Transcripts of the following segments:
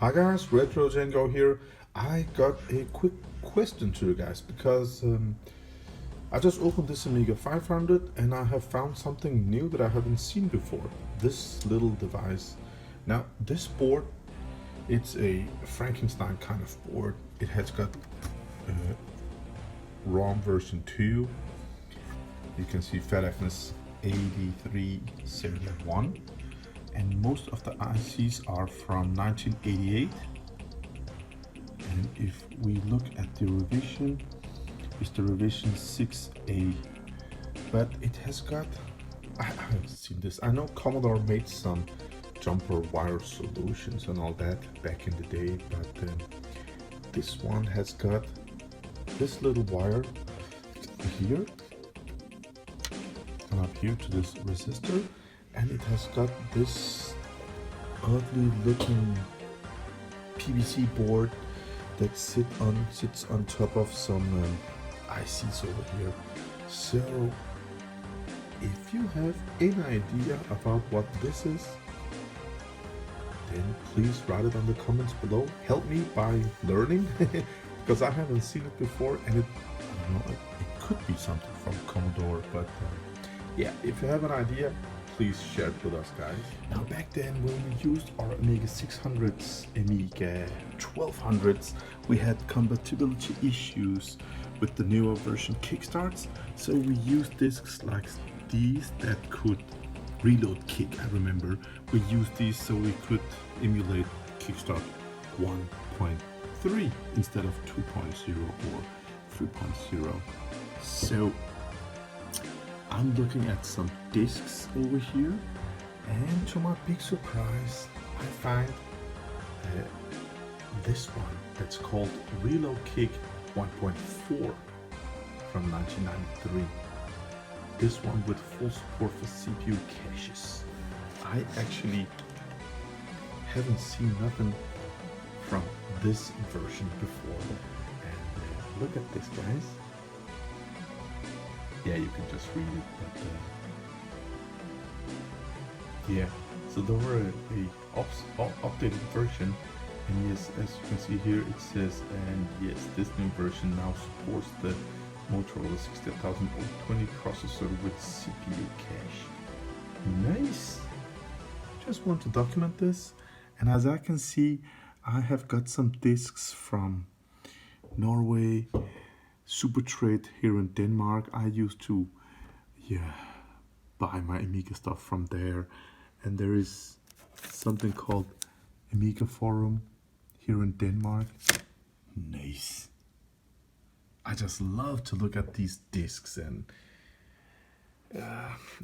Hi guys, RETROCENGO here. I got a quick question to you guys because I just opened this Amiga 500 and I have found something new that I haven't seen before. This little device. Now this board, it's a Frankenstein kind of board. It has got ROM version 2. You can see FATFNS 8301. And most of the ICs are from 1988. And if we look at the revision, it's the revision 6A. But it has got, I haven't seen this. I know Commodore made some jumper wire solutions and all that back in the day, but this one has got this little wire here and up here to this resistor. And it has got this ugly looking PVC board that sits on top of some ICs over here. So if you have any idea about what this is, then please write it on the comments below. Help me by learning because I haven't seen it before, and I don't know, it could be something from Commodore, but yeah, if you have an idea, please share it with us, guys. Now back then when we used our Amiga 600s, Amiga 1200s, we had compatibility issues with the newer version kickstarts. So we used discs like these that could reload kick. I remember we used these so we could emulate Kickstart 1.3 instead of 2.0 or 3.0. So I'm looking at some discs over here, and to my big surprise, I find this one that's called Reload Kick 1.4 from 1993. This one with full support for CPU caches. I actually haven't seen nothing from this version before, and look at this, guys. Yeah, you can just read it, but yeah, so there were a updated version, and yes, as you can see here, it says, and yes, this new version now supports the Motorola 60020 processor with CPU cache. Nice! Just want to document this, and as I can see, I have got some discs from Norway, Supertrade here in Denmark. I used to buy my Amiga stuff from there, and there is something called Amiga Forum here in Denmark. Nice. I just love to look at these discs, and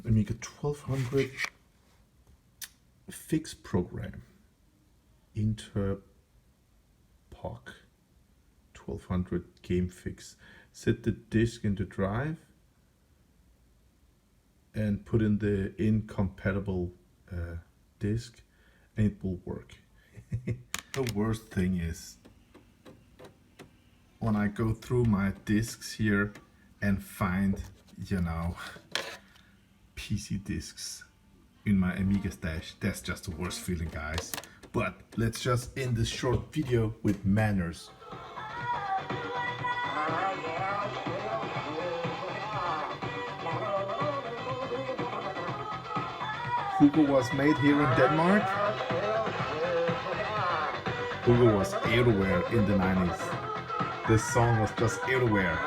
Amiga 1200 fix program, Interpoc 1200 game fix. Set the disk into drive and put in the incompatible disk, and it will work. The worst thing is when I go through my disks here and find, you know, PC disks in my Amiga stash. That's just the worst feeling, guys. But let's just end this short video with manners. Hugo was made here in Denmark. Hugo was everywhere in the 90s. This song was just everywhere.